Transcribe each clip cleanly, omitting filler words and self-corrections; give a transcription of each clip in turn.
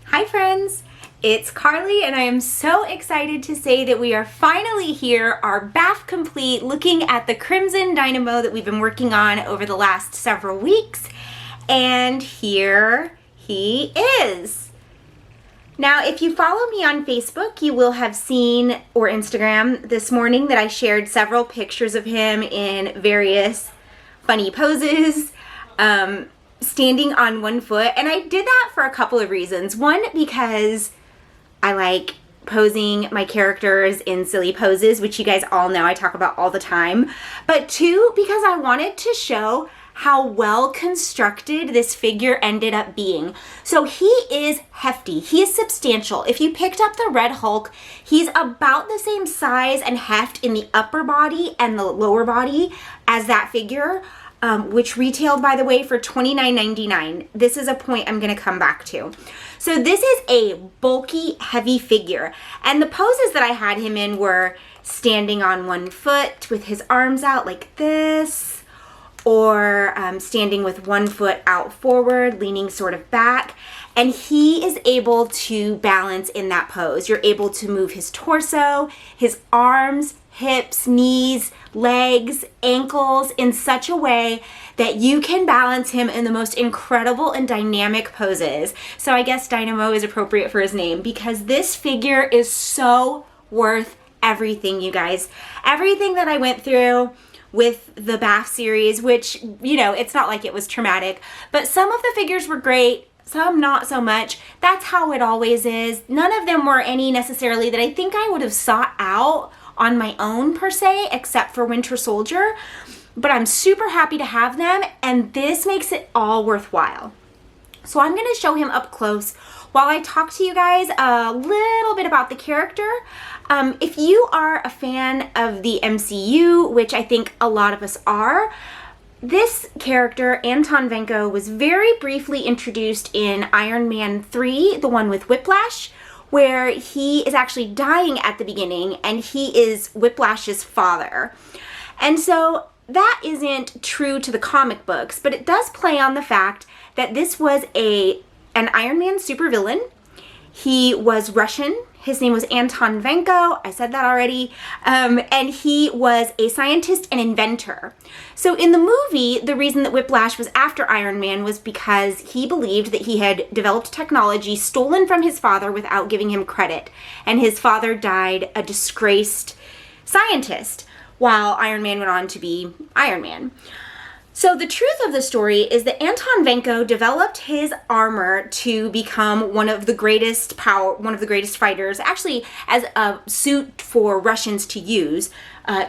Hi friends, it's Carly and I am so excited to say that we are finally here, our BAF complete, looking at the Crimson Dynamo that we've been working on over the last several weeks. And here he is. Now, if you follow me on Facebook, you will have seen, or Instagram this morning, that I shared several pictures of him in various funny poses, standing on one foot. And I did that for a couple of reasons. One, because I like posing my characters in silly poses, which you guys all know I talk about all the time. But two, because I wanted to show how well constructed this figure ended up being. So he is hefty, he is substantial. If you picked up the Red Hulk, he's about the same size and heft in the upper body and the lower body as that figure, which retailed, by the way, for $29.99. This is a point I'm gonna come back to. So this is a bulky, heavy figure. And the poses that I had him in were standing on one foot with his arms out like this, or standing with one foot out forward, leaning sort of back. And he is able to balance in that pose. You're able to move his torso, his arms, hips, knees, legs, ankles in such a way that you can balance him in the most incredible and dynamic poses. So I guess Dynamo is appropriate for his name because this figure is so worth everything, you guys. Everything that I went through with the BAF series, which, you know, it's not like it was traumatic, but some of the figures were great, some not so much. That's how it always is. None of them were any necessarily that I think I would have sought out on my own per se, except for Winter Soldier, but I'm super happy to have them, and this makes it all worthwhile. So I'm gonna show him up close while I talk to you guys a little bit about the character. If you are a fan of the MCU, which I think a lot of us are, this character, Anton Vanko, was very briefly introduced in Iron Man 3, the one with Whiplash, where he is actually dying at the beginning and he is Whiplash's father. And so that isn't true to the comic books, but it does play on the fact that this was an Iron Man supervillain. He was Russian. His name was Anton Vanko. I said that already. And he was a scientist and inventor. So in the movie, the reason that Whiplash was after Iron Man was because he believed that he had developed technology stolen from his father without giving him credit. And his father died a disgraced scientist, while Iron Man went on to be Iron Man. So the truth of the story is that Anton Vanko developed his armor to become one of the greatest fighters, actually as a suit for Russians to use,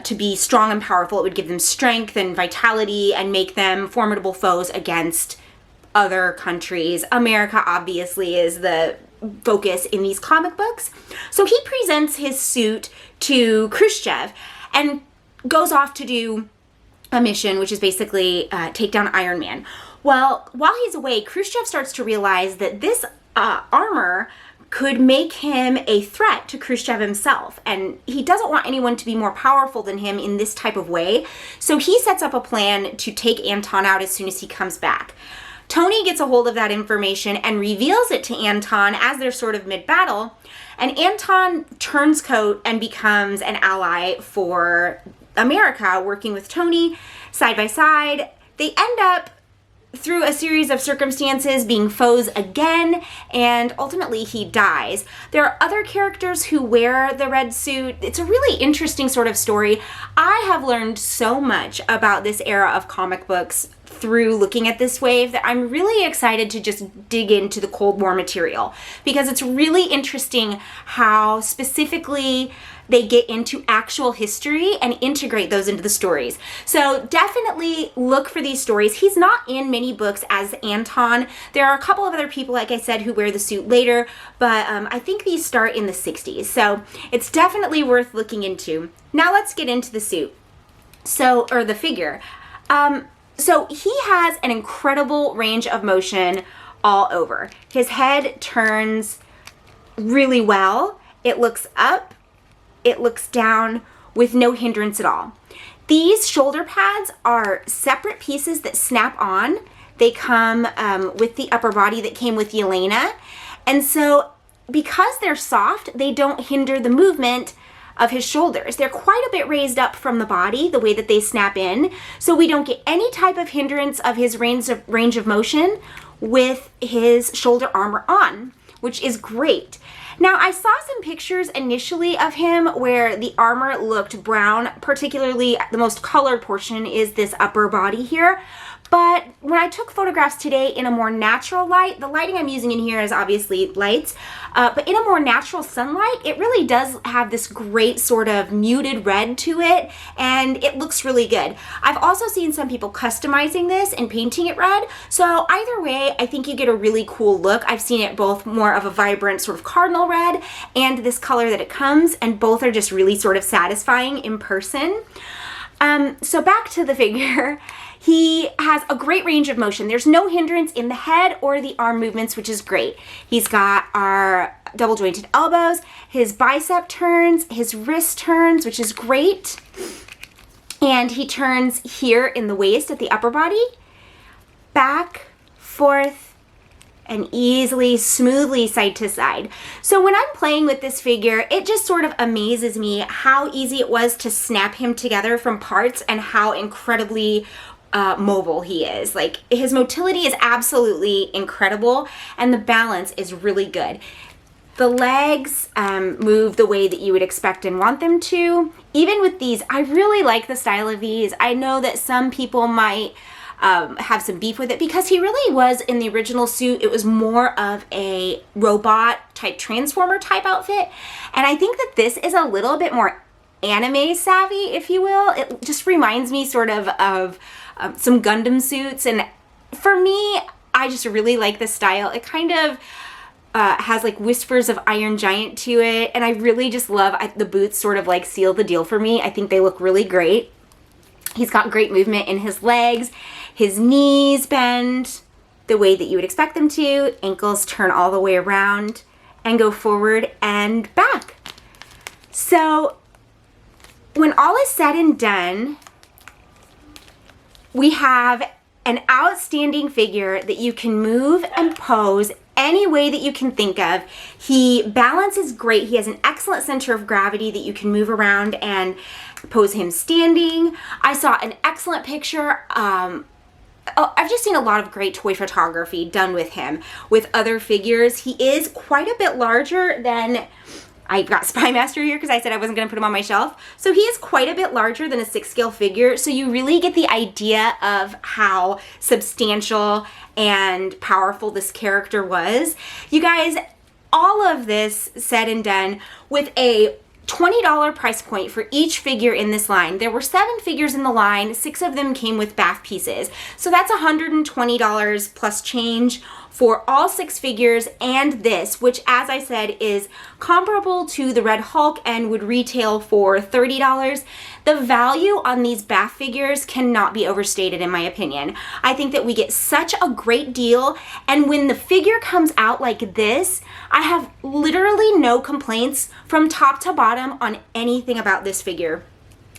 to be strong and powerful. It would give them strength and vitality and make them formidable foes against other countries. America obviously is the focus in these comic books. So he presents his suit to Khrushchev and goes off to do a mission, which is basically take down Iron Man. Well, while he's away, Khrushchev starts to realize that this armor could make him a threat to Khrushchev himself, and he doesn't want anyone to be more powerful than him in this type of way, so he sets up a plan to take Anton out as soon as he comes back. Tony gets a hold of that information and reveals it to Anton as they're sort of mid-battle, and Anton turns coat and becomes an ally for America, working with Tony side by side. They end up, through a series of circumstances, being foes again, and ultimately he dies. There are other characters who wear the red suit. It's a really interesting sort of story. I have learned so much about this era of comic books through looking at this wave that I'm really excited to just dig into the Cold War material, because it's really interesting how specifically they get into actual history and integrate those into the stories. So definitely look for these stories. He's not in many books as Anton. There are a couple of other people, like I said, who wear the suit later, but I think these start in the 60s. So it's definitely worth looking into. Now let's get into the suit. Or the figure. So he has an incredible range of motion all over. His head turns really well. It looks up, it looks down with no hindrance at all. These shoulder pads are separate pieces that snap on. They come with the upper body that came with Yelena. And so because they're soft, they don't hinder the movement of his shoulders. They're quite a bit raised up from the body, the way that they snap in, so we don't get any type of hindrance of his range of motion with his shoulder armor on, which is great. Now, I saw some pictures initially of him where the armor looked brown, particularly the most colored portion is this upper body here. But when I took photographs today in a more natural light, the lighting I'm using in here is obviously lights, but in a more natural sunlight, it really does have this great sort of muted red to it, and it looks really good. I've also seen some people customizing this and painting it red, so either way, I think you get a really cool look. I've seen it both more of a vibrant sort of cardinal red and this color that it comes, and both are just really sort of satisfying in person. So back to the figure. He has a great range of motion. There's no hindrance in the head or the arm movements, which is great. He's got our double jointed elbows, his bicep turns, his wrist turns, which is great. And he turns here in the waist at the upper body, back, forth, and easily, smoothly side to side. So when I'm playing with this figure, it just sort of amazes me how easy it was to snap him together from parts and how incredibly mobile he is. Like, his motility is absolutely incredible and the balance is really good. The legs move the way that you would expect and want them to. Even with these, I really like the style of these. I know that some people might have some beef with it because he really was, in the original suit, it was more of a robot type transformer type outfit. And I think that this is a little bit more anime savvy, if you will. It just reminds me sort of some Gundam suits. And for me, I just really like this style. It kind of has like whispers of Iron Giant to it. And I really just love the boots sort of like seal the deal for me. I think they look really great. He's got great movement in his legs. His knees bend the way that you would expect them to. Ankles turn all the way around and go forward and back. So when all is said and done, we have an outstanding figure that you can move and pose any way that you can think of. He balances great. He has an excellent center of gravity that you can move around and pose him standing. I saw an excellent picture. I've just seen a lot of great toy photography done with him with other figures. He is quite a bit larger than, I got Spy Master here because I said I wasn't going to put him on my shelf. So he is quite a bit larger than a 6 scale figure. So you really get the idea of how substantial and powerful this character was. You guys, all of this said and done with a $20 price point for each figure in this line. There were 7 figures in the line, 6 of them came with BAF pieces. So that's $120 plus change for all 6 figures and this, which, as I said, is comparable to the Red Hulk and would retail for $30. The value on these BAF figures cannot be overstated, in my opinion. I think that we get such a great deal, and when the figure comes out like this, I have literally no complaints from top to bottom on anything about this figure.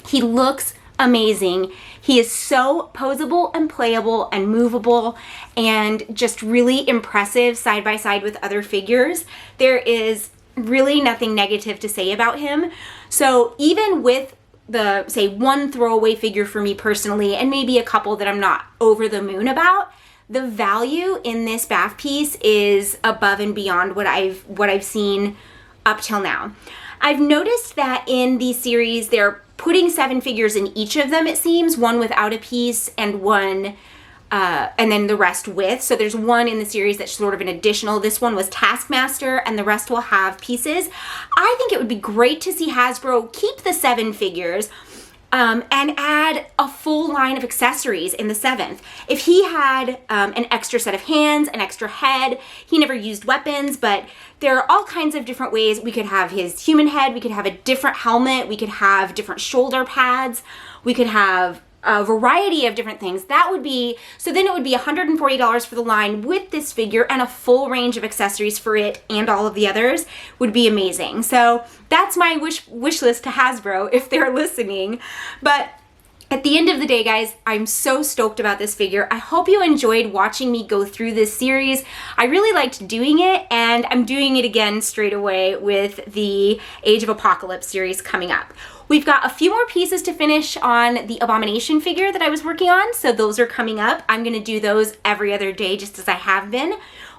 He looks amazing. He is so posable and playable and movable and just really impressive side by side with other figures. There is really nothing negative to say about him. So even with the, say, one throwaway figure for me personally, and maybe a couple that I'm not over the moon about, the value in this BAF piece is above and beyond what I've seen up till now. I've noticed that in these series, they're putting 7 figures in each of them, it seems, one without a piece and one, and then the rest with. So there's one in the series that's sort of an additional. This one was Taskmaster, and the rest will have pieces. I think it would be great to see Hasbro keep the 7 figures and add a full line of accessories in the 7th. If he had an extra set of hands, an extra head, he never used weapons, but there are all kinds of different ways. We could have his human head, we could have a different helmet, we could have different shoulder pads, we could have a variety of different things. That would be, so then it would be $140 for the line with this figure, and a full range of accessories for it and all of the others would be amazing. So that's my wish list to Hasbro if they're listening. But At the end of the day, guys, I'm so stoked about this figure. I hope you enjoyed watching me go through this series. I really liked doing it, and I'm doing it again straight away with the Age of Apocalypse series coming up. We've got a few more pieces to finish on the Abomination figure that I was working on, so those are coming up. I'm gonna do those every other day just as I have been.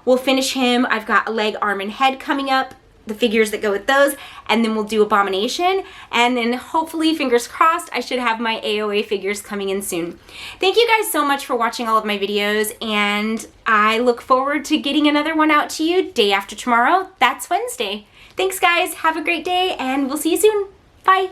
We'll finish him. I've got a leg, arm, and head coming up, the figures that go with those, and then we'll do Abomination, and then hopefully, fingers crossed, I should have my AOA figures coming in soon. Thank you guys so much for watching all of my videos, and I look forward to getting another one out to you day after tomorrow. That's Wednesday. Thanks guys, have a great day, and we'll see you soon. Bye.